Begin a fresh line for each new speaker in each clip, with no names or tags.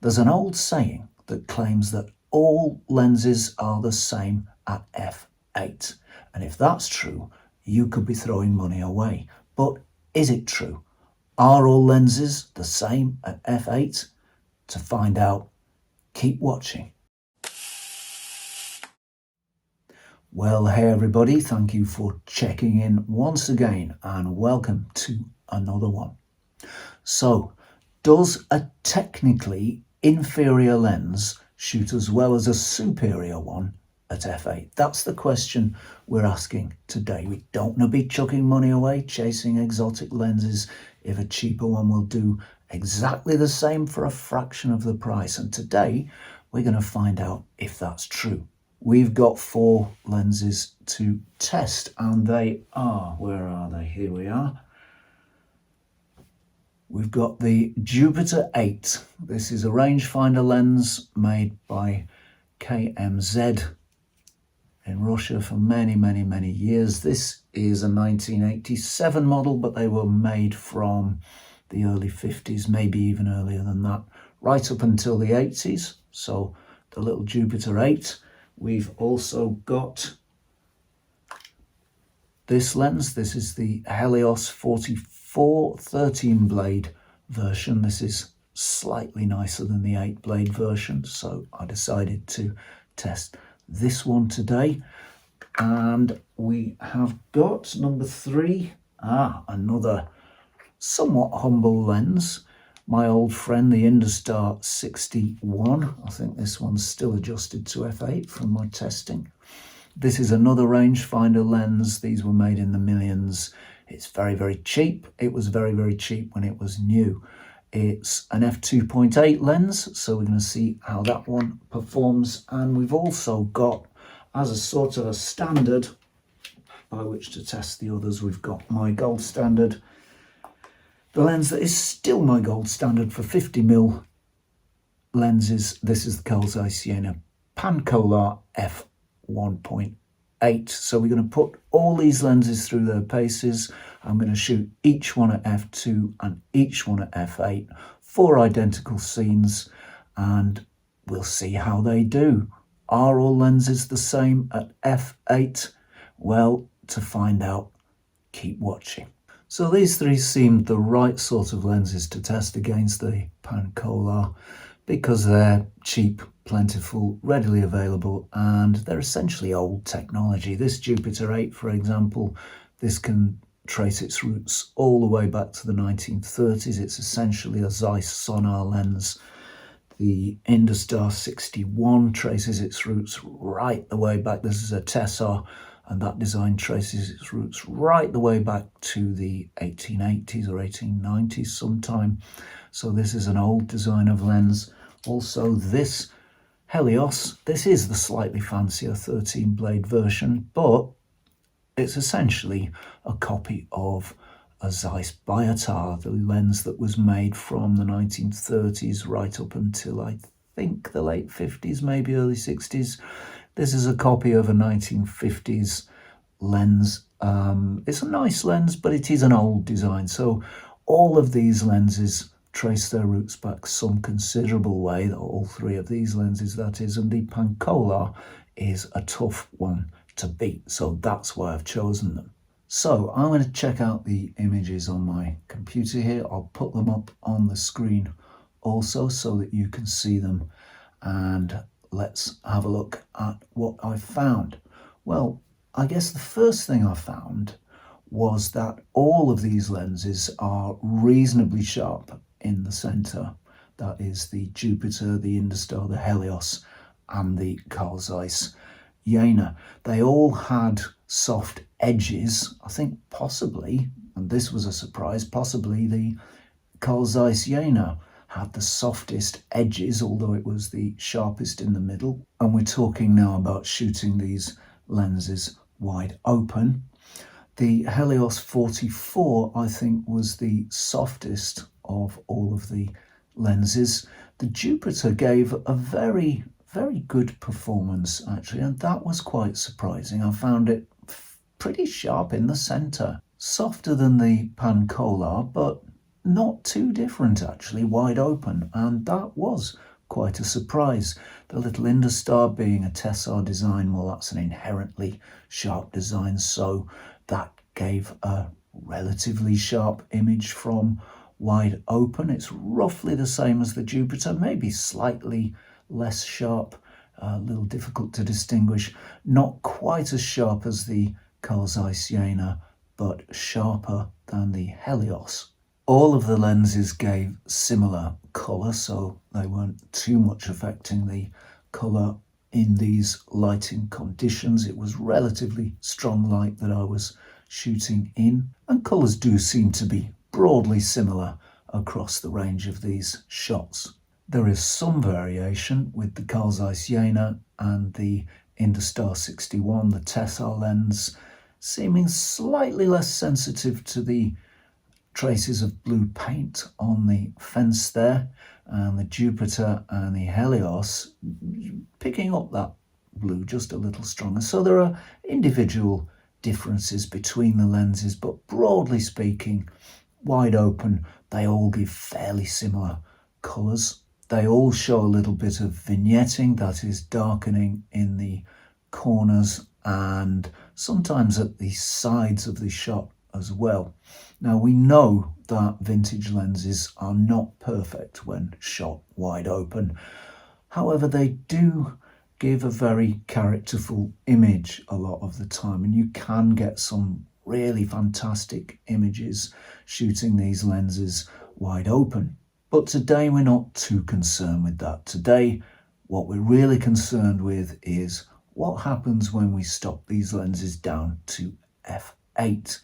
There's an old saying that claims that all lenses are the same at f8. And if that's true, you could be throwing money away. But is it true? Are all lenses the same at f8? To find out, keep watching. Well, hey everybody, thank you for checking in once again and welcome to another one. So, does a technically inferior lens shoot as well as a superior one at f8? That's the question we're asking today. We don't want to be chucking money away chasing exotic lenses if a cheaper one will do exactly the same for a fraction of the price. And today we're going to find out if that's true. We've got 4 lenses to test, and they are, where are they? Here we are. We've got the Jupiter 8. This is a rangefinder lens made by KMZ in Russia for many years. This is a 1987 model, but they were made from the early 50s, maybe even earlier than that, right up until the 80s. So the little Jupiter 8. We've also got this lens. This is the Helios 44 13 blade version. This is slightly nicer than the 8 blade version, so I decided to test this one today. And we have got number 3, another somewhat humble lens. My old friend, the Industar 61. I think this one's still adjusted to f8 from my testing. This is another rangefinder lens. These were made in the millions. It's very cheap. It was very cheap when it was new. It's an f2.8 lens, so we're going to see how that one performs. And we've also got, as a sort of a standard by which to test the others, we've got my gold standard. The lens that is still my gold standard for 50mm lenses. This is the Carl Zeiss Jena Pancolar f1.8. So we're going to put all these lenses through their paces. I'm going to shoot each one at f2 and each one at f8, 4 identical scenes, and we'll see how they do. Are all lenses the same at f8? Well, to find out, keep watching. So these 3 seemed the right sort of lenses to test against the Pancolar because they're cheap, plentiful, readily available, and they're essentially old technology. This Jupiter 8, for example, this can trace its roots all the way back to the 1930s. It's essentially a Zeiss sonar lens. The Industar 61 traces its roots right the way back. This is a Tessar, and that design traces its roots right the way back to the 1880s or 1890s sometime. So this is an old design of lens. Also this Helios, this is the slightly fancier 13 blade version, but it's essentially a copy of a Zeiss Biotar, the lens that was made from the 1930s right up until I think the late 50s, maybe early 60s. This is a copy of a 1950s lens. It's a nice lens, but it is an old design. So all of these lenses trace their roots back some considerable way, all 3 of these lenses, that is, and the Pancolar is a tough one to beat. So that's why I've chosen them. So I'm going to check out the images on my computer here. I'll put them up on the screen also so that you can see them, and let's have a look at what I found. Well, I guess the first thing I found was that all of these lenses are reasonably sharp in the center. That is the Jupiter, the Industar, the Helios, and the Carl Zeiss Jena. They all had soft edges. I think possibly, and this was a surprise, possibly the Carl Zeiss Jena had the softest edges, although it was the sharpest in the middle. And we're talking now about shooting these lenses wide open. The Helios 44, I think, was the softest of all of the lenses. The Jupiter gave a very good performance, actually, and that was quite surprising. I found it pretty sharp in the center. Softer than the Pancolar, but not too different actually, wide open, and that was quite a surprise. The little Industar being a Tessar design, well, that's an inherently sharp design, so that gave a relatively sharp image from wide open. It's roughly the same as the Jupiter, maybe slightly less sharp, a little difficult to distinguish, not quite as sharp as the Carl Zeiss Jena, but sharper than the Helios. All of the lenses gave similar colour, so they weren't too much affecting the colour in these lighting conditions. It was relatively strong light that I was shooting in, and colours do seem to be broadly similar across the range of these shots. There is some variation with the Carl Zeiss Jena and the Industar 61, the Tessar lens, seeming slightly less sensitive to the traces of blue paint on the fence there, and the Jupiter and the Helios picking up that blue just a little stronger. So there are individual differences between the lenses, but broadly speaking, wide open, they all give fairly similar colours. They all show a little bit of vignetting, that is darkening in the corners and sometimes at the sides of the shot as well. Now we know that vintage lenses are not perfect when shot wide open. However, they do give a very characterful image a lot of the time, and you can get some really fantastic images shooting these lenses wide open. But today we're not too concerned with that. Today, what we're really concerned with is what happens when we stop these lenses down to f8.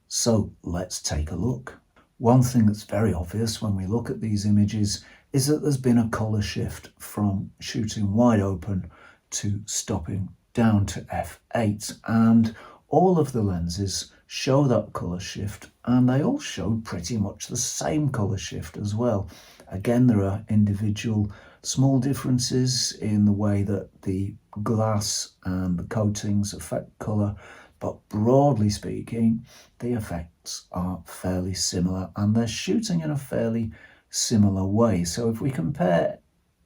So let's take a look. One thing that's very obvious when we look at these images is that there's been a colour shift from shooting wide open to stopping down to f8, and all of the lenses show that colour shift, and they all show pretty much the same colour shift as well. Again, there are individual small differences in the way that the glass and the coatings affect colour, but broadly speaking, the effects are fairly similar and they're shooting in a fairly similar way. So if we compare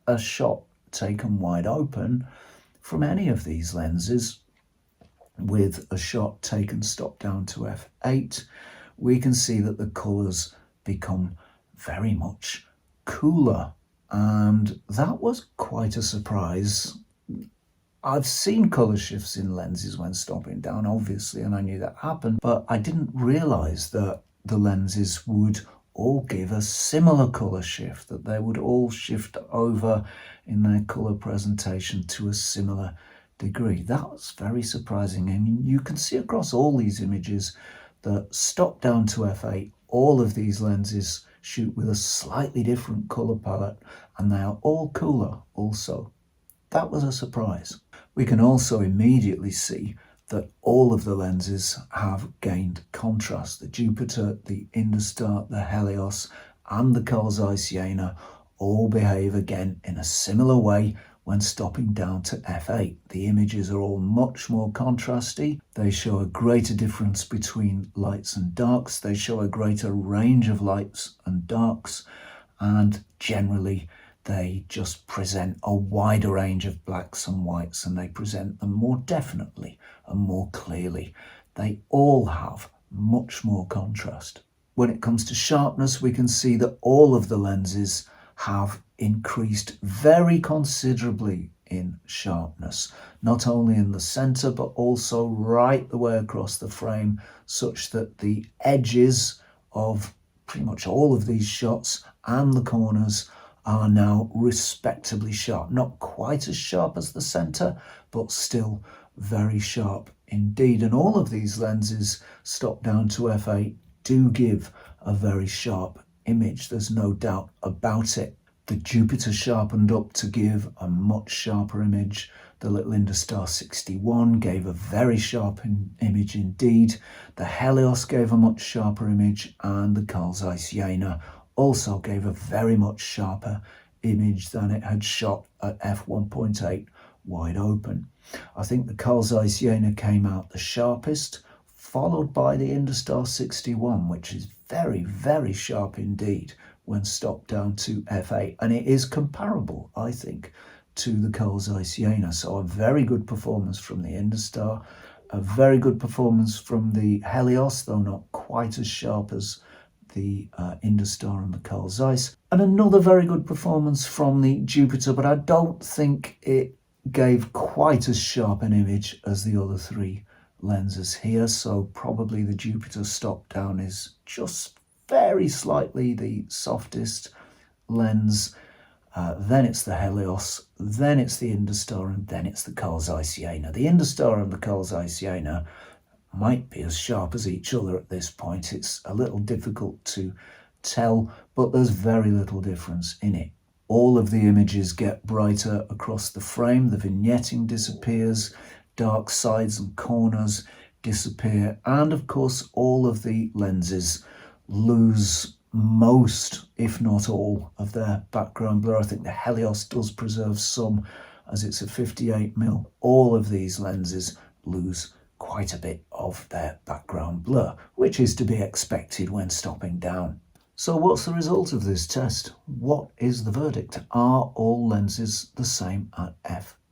a shot taken wide open from any of these lenses with a shot taken stop down to f8, we can see that the colours become very much cooler, and that was quite a surprise. I've seen colour shifts in lenses when stopping down, obviously, and I knew that happened, but I didn't realise that the lenses would all give a similar colour shift, that they would all shift over in their colour presentation to a similar degree. That was very surprising. I mean, you can see across all these images that stop down to f8, all of these lenses shoot with a slightly different colour palette, and they are all cooler also. That was a surprise. We can also immediately see that all of the lenses have gained contrast. The Jupiter, the Industar, the Helios, and the Carl Zeiss Jena all behave again in a similar way when stopping down to f8. The images are all much more contrasty. They show a greater difference between lights and darks. They show a greater range of lights and darks, and generally they just present a wider range of blacks and whites, and they present them more definitely and more clearly. They all have much more contrast. When it comes to sharpness, we can see that all of the lenses have increased very considerably in sharpness, not only in the center but also right the way across the frame, such that the edges of pretty much all of these shots and the corners are now respectably sharp. Not quite as sharp as the center, but still very sharp indeed. And all of these lenses stop down to f8 do give a very sharp image. There's no doubt about it. The Jupiter sharpened up to give a much sharper image. The little Industar 61 gave a very sharp image indeed. The Helios gave a much sharper image, and the Carl Zeiss Jena also gave a very much sharper image than it had shot at f1.8 wide open. I think the Carl Zeiss Jena came out the sharpest followed by the Industar 61, which is very, very sharp indeed when stopped down to f8. And it is comparable, I think, to the Carl Zeiss Jena. So a very good performance from the Industar, a very good performance from the Helios, though not quite as sharp as the Industar and the Carl Zeiss. And another very good performance from the Jupiter, but I don't think it gave quite as sharp an image as the other three lenses here. So probably the Jupiter stop down is just very slightly the softest lens. Then it's the Helios, then it's the Industar, and then it's the Carl Zeiss Jena. The Industar and the Carl Zeiss Jena might be as sharp as each other at this point. It's a little difficult to tell, but there's very little difference in it. All of the images get brighter across the frame, the vignetting disappears, dark sides and corners disappear, and of course all of the lenses lose most, if not all, of their background blur. I think the Helios does preserve some, as it's a 58mm. All of these lenses lose quite a bit of their background blur, which is to be expected when stopping down. So what's the result of this test? What is the verdict? Are all lenses the same at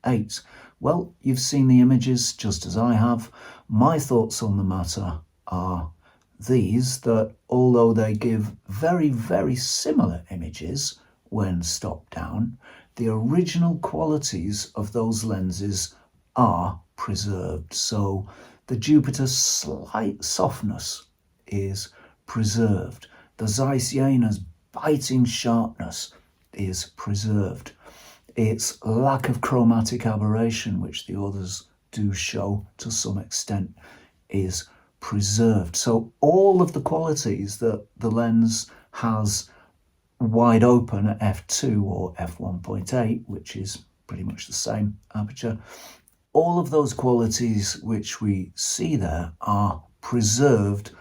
f8? Well, you've seen the images just as I have. My thoughts on the matter are these, that although they give very, very similar images when stopped down, the original qualities of those lenses are preserved. So the Jupiter's slight softness is preserved. The Zeiss Jena's biting sharpness is preserved. Its lack of chromatic aberration, which the others do show to some extent, is preserved. So all of the qualities that the lens has wide open at f2 or f1.8, which is pretty much the same aperture, all of those qualities which we see there are preserved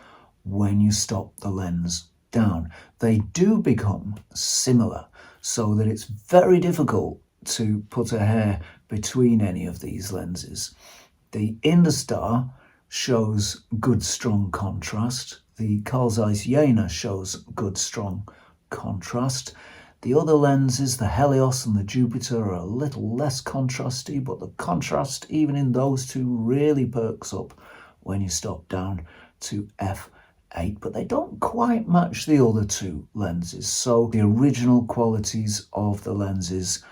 when you stop the lens down. They do become similar, so that it's very difficult to put a hair between any of these lenses. The Industar shows good strong contrast. The Carl Zeiss Jena shows good strong contrast. The other lenses, the Helios and the Jupiter, are a little less contrasty, but the contrast even in those two really perks up when you stop down to f8, but they don't quite match the other two lenses. So the original qualities of the lenses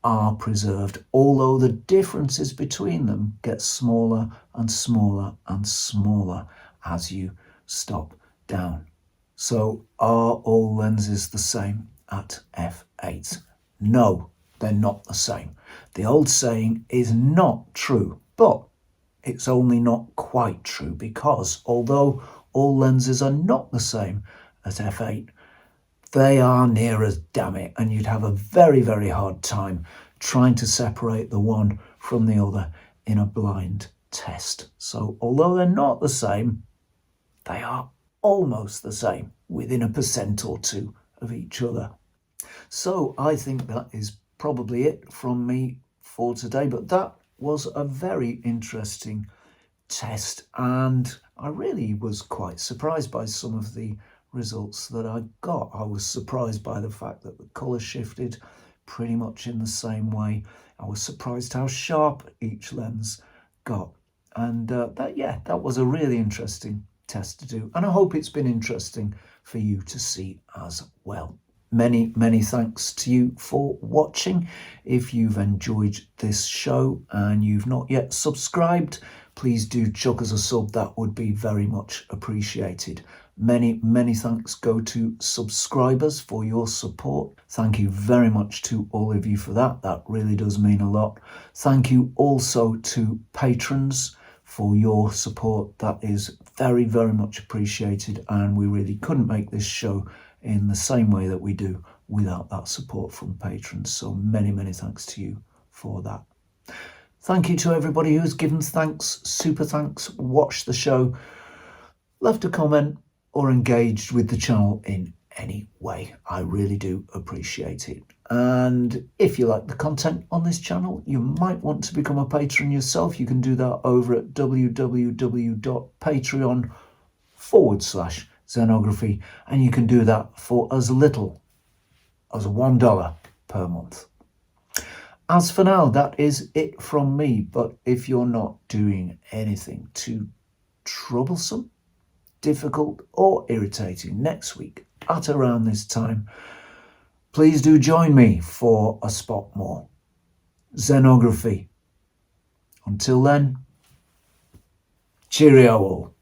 are preserved, although the differences between them get smaller and smaller and smaller as you stop down. So are all lenses the same at f8? No, they're not the same. The old saying is not true, but it's only not quite true, because although all lenses are not the same at f8, they are near as, damn it, and you'd have a very, very hard time trying to separate the one from the other in a blind test. So although they're not the same, they are almost the same, within a percent or two of each other. So I think that is probably it from me for today, but that was a very interesting test, and I really was quite surprised by some of the results that I got. I was surprised by the fact that the colour shifted pretty much in the same way. I was surprised how sharp each lens got, and that was a really interesting test to do, and I hope it's been interesting for you to see as well. Many thanks to you for watching. If you've enjoyed this show and you've not yet subscribed, please do chuck us a sub. That would be very much appreciated. Many thanks go to subscribers for your support. Thank you very much to all of you for that. That really does mean a lot. Thank you also to patrons for your support. That is very much appreciated, and we really couldn't make this show in the same way that we do without that support from patrons. So many thanks to you for that. Thank you to everybody who's given thanks, super thanks, watched the show, left a comment, or engaged with the channel in any way. I really do appreciate it. And if you like the content on this channel, you might want to become a patron yourself. You can do that over at www.patreon.com/Zenography, and you can do that for as little as $1 per month. As for now, that is it from me. But if you're not doing anything too troublesome, difficult, or irritating next week at around this time, please do join me for a spot more Zenography. Until then, cheerio all.